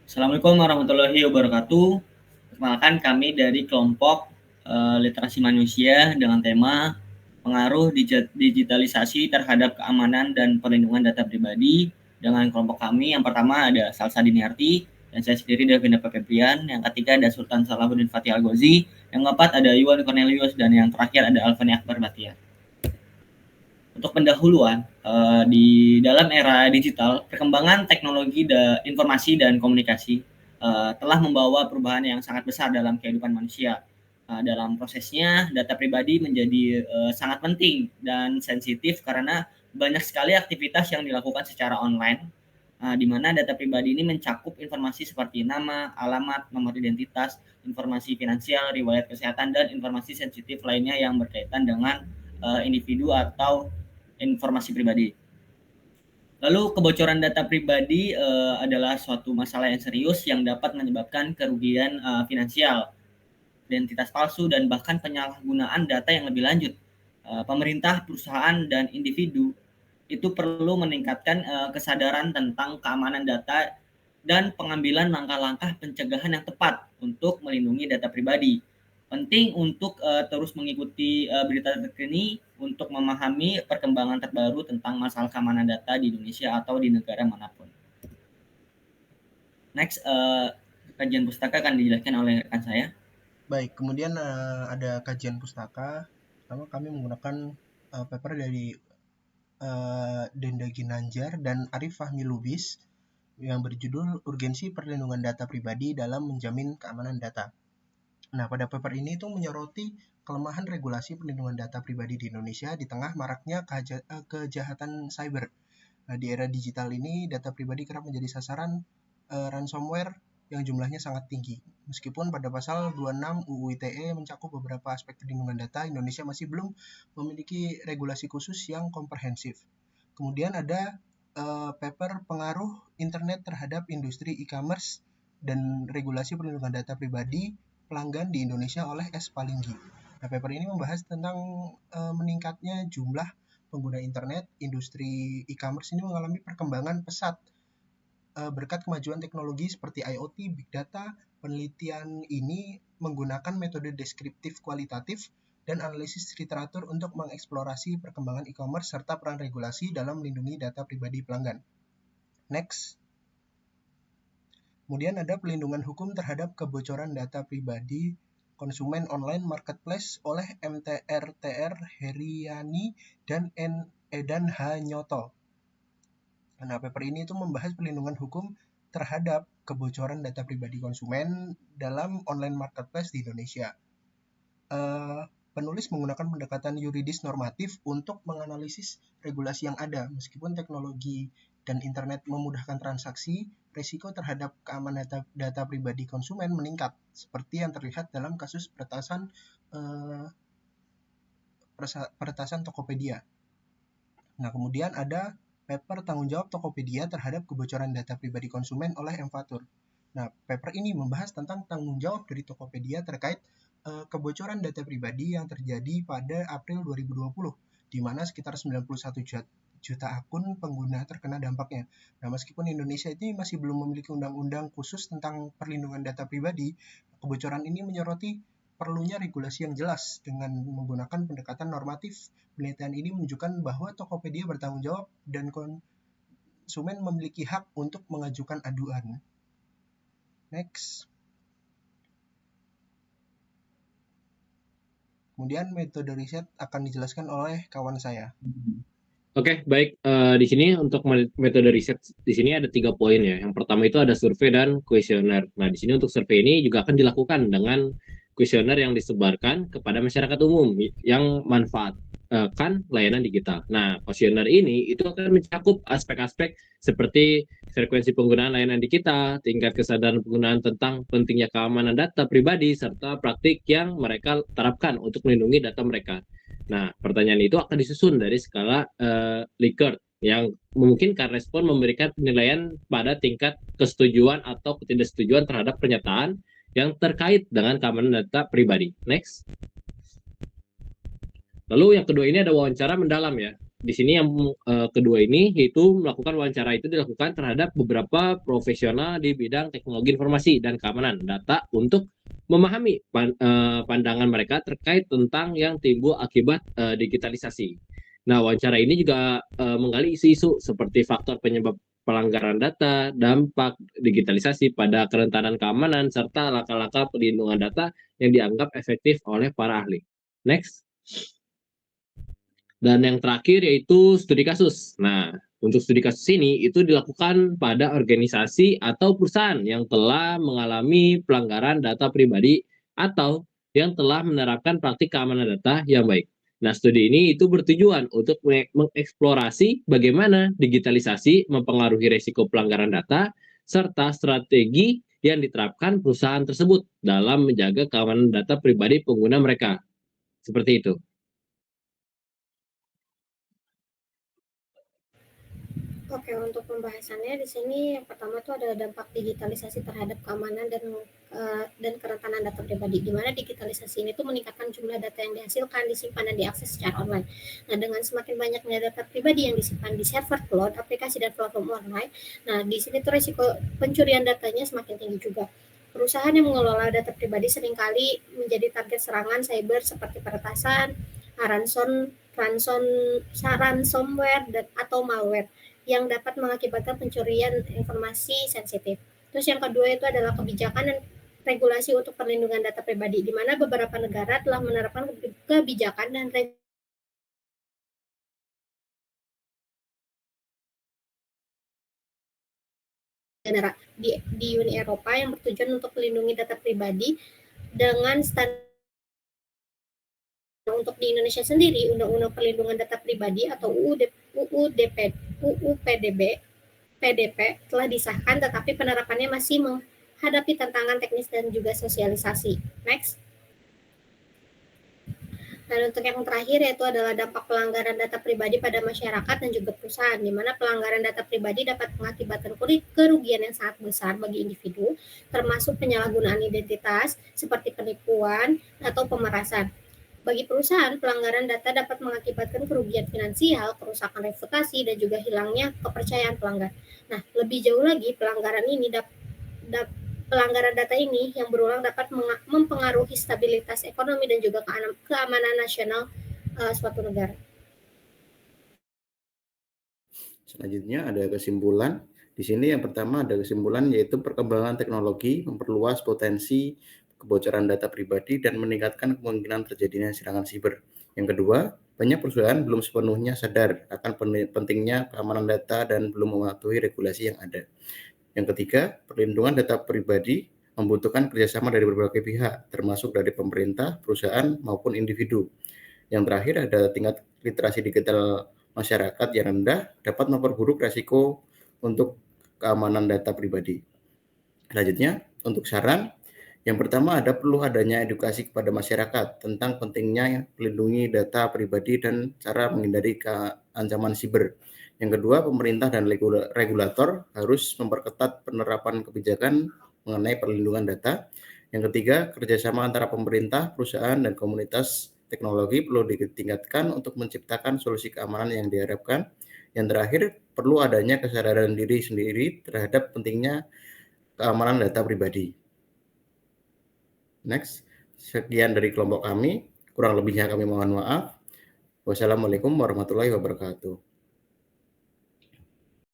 Assalamualaikum warahmatullahi wabarakatuh. Perkenalkan kami dari kelompok literasi manusia dengan tema pengaruh digitalisasi terhadap keamanan dan perlindungan data pribadi. Dengan kelompok kami yang pertama ada Salsa Diniarti dan saya sendiri Davina Pepepian. Yang ketiga ada Sultan Salahuddin Fatih Algozi. Yang keempat ada Iwan Cornelius dan yang terakhir ada Alvani Akbar Batia. Untuk pendahuluan, di dalam era digital, perkembangan teknologi informasi dan komunikasi telah membawa perubahan yang sangat besar dalam kehidupan manusia. Dalam prosesnya, data pribadi menjadi sangat penting dan sensitif karena banyak sekali aktivitas yang dilakukan secara online, di mana data pribadi ini mencakup informasi seperti nama, alamat, nomor identitas, informasi finansial, riwayat kesehatan, dan informasi sensitif lainnya yang berkaitan dengan individu atau informasi pribadi. Lalu kebocoran data pribadi adalah suatu masalah yang serius yang dapat menyebabkan kerugian finansial, identitas palsu, dan bahkan penyalahgunaan data yang lebih lanjut. Pemerintah, perusahaan, dan individu itu perlu meningkatkan kesadaran tentang keamanan data dan pengambilan langkah-langkah pencegahan yang tepat untuk melindungi data pribadi. Penting untuk terus mengikuti berita terkini untuk memahami perkembangan terbaru tentang masalah keamanan data di Indonesia atau di negara manapun. Next, kajian pustaka akan dijelaskan oleh rekan saya. Baik, kemudian ada kajian pustaka. Pertama kami menggunakan paper dari Denda Ginanjar dan Arif Fahmi Lubis yang berjudul Urgensi Perlindungan Data Pribadi dalam Menjamin Keamanan Data. Nah, pada paper ini itu menyoroti kelemahan regulasi perlindungan data pribadi di Indonesia di tengah maraknya kejahatan cyber. Nah, di era digital ini, data pribadi kerap menjadi sasaran ransomware yang jumlahnya sangat tinggi. Meskipun pada pasal 26 UU ITE mencakup beberapa aspek perlindungan data, Indonesia masih belum memiliki regulasi khusus yang komprehensif. Kemudian ada paper pengaruh internet terhadap industri e-commerce dan regulasi perlindungan data pribadi pelanggan di Indonesia oleh S. Palinggi. Nah, paper ini membahas tentang meningkatnya jumlah pengguna internet. Industri e-commerce ini mengalami perkembangan pesat berkat kemajuan teknologi seperti IoT, Big Data. Penelitian ini menggunakan metode deskriptif kualitatif dan analisis literatur untuk mengeksplorasi perkembangan e-commerce serta peran regulasi dalam melindungi data pribadi pelanggan. Next. Kemudian ada pelindungan hukum terhadap kebocoran data pribadi konsumen online marketplace oleh MTRTR Heriani dan Edan H. Nyoto. Nah, paper ini itu membahas pelindungan hukum terhadap kebocoran data pribadi konsumen dalam online marketplace di Indonesia. Penulis menggunakan pendekatan yuridis normatif untuk menganalisis regulasi yang ada. Meskipun teknologi dan internet memudahkan transaksi, risiko terhadap keamanan data pribadi konsumen meningkat, seperti yang terlihat dalam kasus peretasan Tokopedia. Nah, kemudian ada paper tanggung jawab Tokopedia terhadap kebocoran data pribadi konsumen oleh M-Fatur. Nah, paper ini membahas tentang tanggung jawab dari Tokopedia terkait kebocoran data pribadi yang terjadi pada April 2020, di mana sekitar 91 juta akun pengguna terkena dampaknya. Nah, meskipun Indonesia ini masih belum memiliki undang-undang khusus tentang perlindungan data pribadi, kebocoran ini menyoroti perlunya regulasi yang jelas dengan menggunakan pendekatan normatif. Penelitian ini menunjukkan bahwa Tokopedia bertanggung jawab dan konsumen memiliki hak untuk mengajukan aduan. Next. Kemudian metode riset akan dijelaskan oleh kawan saya. Oke, baik. Di sini untuk metode riset di sini ada 3 poin ya. Yang pertama itu ada survei dan kuesioner. Nah, di sini untuk survei ini juga akan dilakukan dengan kuesioner yang disebarkan kepada masyarakat umum yang manfaatkan layanan digital. Nah, kuesioner ini itu akan mencakup aspek-aspek seperti frekuensi penggunaan layanan digital, tingkat kesadaran penggunaan tentang pentingnya keamanan data pribadi, serta praktik yang mereka terapkan untuk melindungi data mereka. Nah, pertanyaan itu akan disusun dari skala Likert yang memungkinkan respon memberikan penilaian pada tingkat kesetujuan atau ketidaksetujuan terhadap pernyataan yang terkait dengan keamanan data pribadi. Next. Lalu yang kedua ini ada wawancara mendalam ya. di sini yang kedua ini yaitu melakukan wawancara itu dilakukan terhadap beberapa profesional di bidang teknologi informasi dan keamanan data untuk memahami pandangan mereka terkait tentang yang timbul akibat digitalisasi. Nah, wawancara ini juga menggali isu-isu seperti faktor penyebab pelanggaran data, dampak digitalisasi pada kerentanan keamanan, serta langkah-langkah perlindungan data yang dianggap efektif oleh para ahli. Next. Dan yang terakhir yaitu studi kasus. Nah, untuk studi kasus ini itu dilakukan pada organisasi atau perusahaan yang telah mengalami pelanggaran data pribadi atau yang telah menerapkan praktik keamanan data yang baik. Nah, studi ini itu bertujuan untuk mengeksplorasi bagaimana digitalisasi mempengaruhi risiko pelanggaran data serta strategi yang diterapkan perusahaan tersebut dalam menjaga keamanan data pribadi pengguna mereka. Seperti itu. Oke, untuk pembahasannya di sini yang pertama itu ada dampak digitalisasi terhadap keamanan dan kerentanan data pribadi, di mana digitalisasi ini tuh meningkatkan jumlah data yang dihasilkan, disimpan, dan diakses secara online. Nah, dengan semakin banyaknya data pribadi yang disimpan di server cloud, aplikasi dan platform online, nah di sini tuh risiko pencurian datanya semakin tinggi juga. Perusahaan yang mengelola data pribadi seringkali menjadi target serangan cyber seperti peretasan, ransomware, atau malware yang dapat mengakibatkan pencurian informasi sensitif. Terus yang kedua itu adalah kebijakan dan regulasi untuk perlindungan data pribadi, di mana beberapa negara telah menerapkan kebijakan dan di Uni Eropa yang bertujuan untuk melindungi data pribadi dengan standar. Untuk di Indonesia sendiri, Undang-Undang Perlindungan Data Pribadi atau PDP telah disahkan, tetapi penerapannya masih menghadapi tantangan teknis dan juga sosialisasi. Next. Dan untuk yang terakhir yaitu adalah dampak pelanggaran data pribadi pada masyarakat dan juga perusahaan, di mana pelanggaran data pribadi dapat mengakibatkan kerugian yang sangat besar bagi individu, termasuk penyalahgunaan identitas seperti penipuan atau pemerasan. Bagi perusahaan, pelanggaran data dapat mengakibatkan kerugian finansial, kerusakan reputasi, dan juga hilangnya kepercayaan pelanggan. Nah, lebih jauh lagi, pelanggaran data ini yang berulang dapat mempengaruhi stabilitas ekonomi dan juga keamanan nasional suatu negara. Selanjutnya ada kesimpulan. Di sini yang pertama ada kesimpulan yaitu perkembangan teknologi memperluas potensi kebocoran data pribadi dan meningkatkan kemungkinan terjadinya serangan siber. Yang kedua, banyak perusahaan belum sepenuhnya sadar akan pentingnya keamanan data dan belum mematuhi regulasi yang ada. Yang ketiga, perlindungan data pribadi membutuhkan kerjasama dari berbagai pihak, termasuk dari pemerintah, perusahaan, maupun individu. Yang terakhir, ada tingkat literasi digital masyarakat yang rendah dapat memperburuk risiko untuk keamanan data pribadi. Selanjutnya, untuk saran, yang pertama perlu adanya edukasi kepada masyarakat tentang pentingnya melindungi data pribadi dan cara menghindari ancaman siber. Yang kedua, pemerintah dan regulator harus memperketat penerapan kebijakan mengenai perlindungan data. Yang ketiga, kerjasama antara pemerintah, perusahaan, dan komunitas teknologi perlu ditingkatkan untuk menciptakan solusi keamanan yang diharapkan. Yang terakhir, perlu adanya kesadaran diri sendiri terhadap pentingnya keamanan data pribadi. Next, sekian dari kelompok kami. Kurang lebihnya kami mohon maaf. Wassalamualaikum warahmatullahi wabarakatuh.